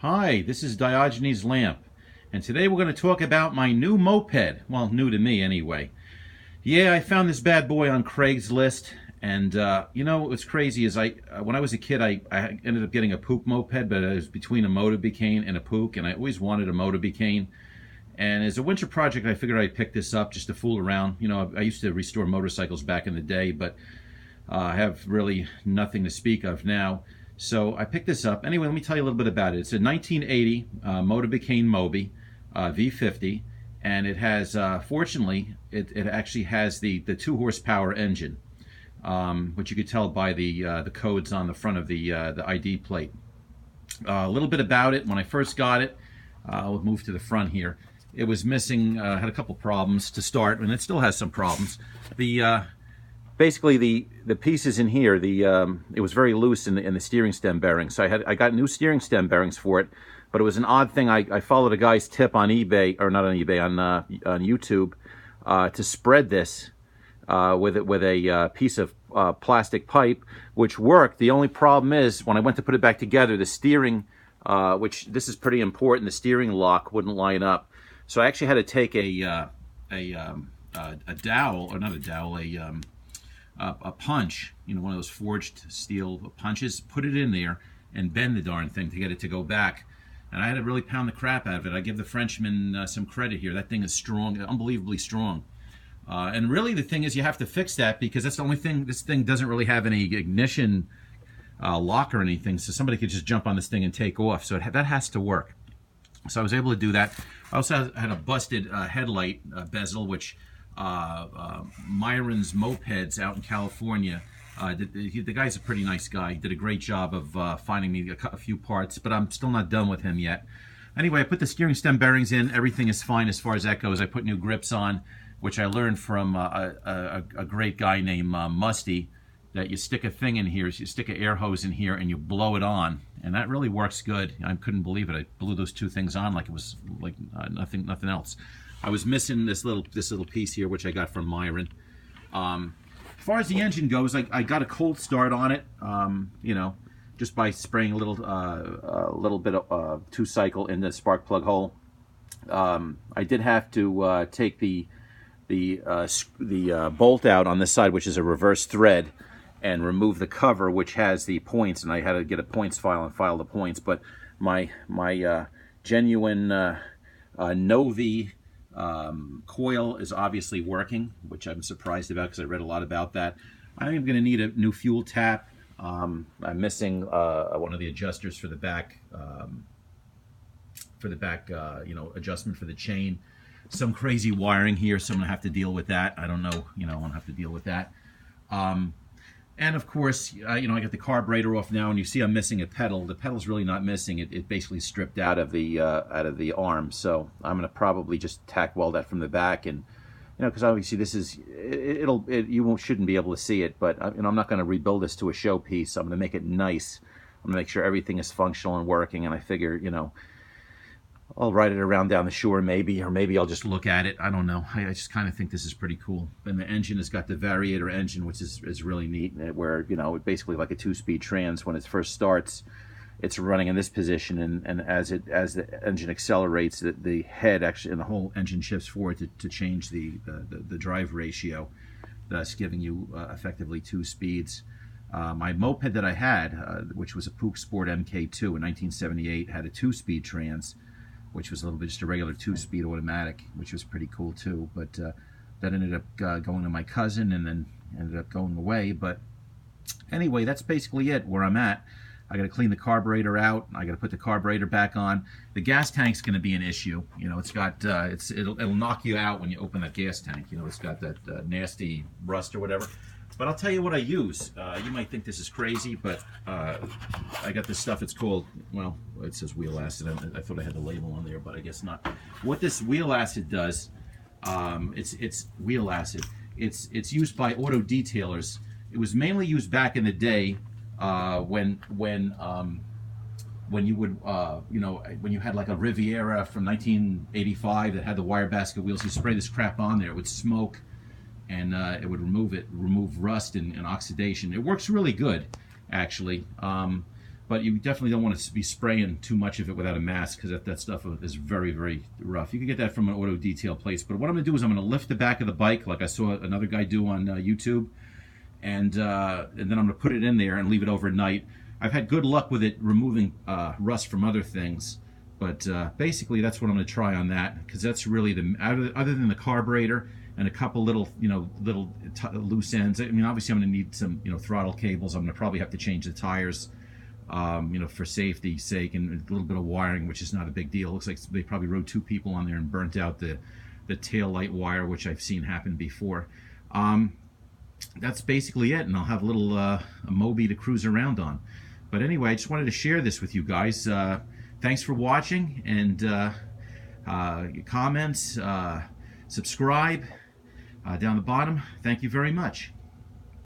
Hi, this is Diogenes Lamp, and today we're going to talk about my new moped. Well, new to me anyway. Yeah, I found this bad boy on Craigslist, and you know what's crazy is when I was a kid, I ended up getting a Pook moped, but it was between a Motobecane and a Pook, and I always wanted a Motobecane. And as a winter project, I figured I'd pick this up just to fool around. You know, I used to restore motorcycles back in the day, but I have really nothing to speak of now. So I picked this up. Anyway, let me tell you a little bit about it. It's a 1980 Motobecane moby v50, and it has, fortunately, it actually has the 2 horsepower engine, which you could tell by the codes on the front of the ID plate. A little bit about it. When I first got it, I'll move to the front here. It was missing, had a couple problems to start, and it still has some problems. Basically the pieces in here, it was very loose in the steering stem bearings. So I got new steering stem bearings for it, but it was an odd thing. I followed a guy's tip on eBay, or not on eBay, on YouTube, to spread this with a piece of plastic pipe, which worked. The only problem is when I went to put it back together, the steering, which this is pretty important, the steering lock wouldn't line up. So I actually had to take a dowel, or not a dowel, a punch, you know, one of those forged steel punches, put it in there and bend the darn thing to get it to go back. And I had to really pound the crap out of it. I give the Frenchman some credit here. That thing is strong, unbelievably strong. And really the thing is you have to fix that because that's the only thing, this thing doesn't really have any ignition lock or anything, so somebody could just jump on this thing and take off. So that has to work. So I was able to do that. I also had a busted headlight bezel, which Myron's Mopeds out in California. The guy's a pretty nice guy. He did a great job of finding me a few parts, but I'm still not done with him yet. Anyway, I put the steering stem bearings in. Everything is fine as far as that goes. I put new grips on, which I learned from a great guy named Musty, that you stick a thing in here, you stick an air hose in here and you blow it on, and that really works good. I couldn't believe it. I blew those 2 things on like it was like nothing else. I was missing this little piece here, which I got from Myron. As far as the engine goes, I got a cold start on it, you know, just by spraying a little bit of 2-cycle in the spark plug hole. I did have to take the bolt out on this side, which is a reverse thread, and remove the cover, which has the points, and I had to get a points file and file the points. But my genuine Novi coil is obviously working, which I'm surprised about because I read a lot about that. I'm going to need a new fuel tap. I'm missing one of the adjusters for the back, you know, adjustment for the chain. Some crazy wiring here, so I'm going to have to deal with that. I don't know, you know, I'm going to have to deal with that. And of course, you know, I got the carburetor off now, and you see I'm missing a pedal. The pedal's really not missing. It basically stripped out of the arm. So I'm going to probably just tack weld that from the back, and you know, because obviously this is you shouldn't be able to see it, but you know, I'm not going to rebuild this to a showpiece. I'm going to make it nice. I'm going to make sure everything is functional and working. And I figure, you know, I'll ride it around down the shore maybe, or maybe I'll just look at it. I don't know. I just kind of think this is pretty cool. And the engine has got the variator engine, which is really neat, where, you know, it basically like a 2-speed trans. When it first starts, it's running in this position, and as the engine accelerates, the head actually, and the whole engine shifts forward to change the drive ratio, thus giving you effectively 2 speeds. My moped that I had, which was a Pook Sport MK2 in 1978, had a 2-speed trans, which was a little bit just a regular 2-speed automatic, which was pretty cool too. But that ended up going to my cousin, and then ended up going away. But anyway, that's basically it where I'm at. I got to clean the carburetor out. I got to put the carburetor back on. The gas tank's going to be an issue. You know, it's got it'll knock you out when you open that gas tank. You know, it's got that nasty rust or whatever. But I'll tell you what I use. You might think this is crazy, but I got this stuff. It's called, well, it says wheel acid. I thought I had the label on there, but I guess not. What this wheel acid does, it's wheel acid. It's used by auto detailers. It was mainly used back in the day when you would, you know, when you had like a Riviera from 1985 that had the wire basket wheels. You spray this crap on there, it would smoke, and it would remove rust and oxidation. It works really good, actually. But you definitely don't want to be spraying too much of it without a mask, because that stuff is very, very rough. You can get that from an auto detail place. But what I'm going to do is I'm going to lift the back of the bike like I saw another guy do on YouTube, and then I'm going to put it in there and leave it overnight. I've had good luck with it removing rust from other things, but basically that's what I'm going to try on that, because that's really the other than the carburetor and a couple little loose ends. I mean, obviously I'm going to need some throttle cables. I'm going to probably have to change the tires, for safety's sake, and a little bit of wiring, which is not a big deal. It looks like they probably rode 2 people on there and burnt out the tail light wire, which I've seen happen before. That's basically it, and I'll have a little a Moby to cruise around on. But anyway, I just wanted to share this with you guys. Thanks for watching, and comments, subscribe down the bottom. Thank you very much.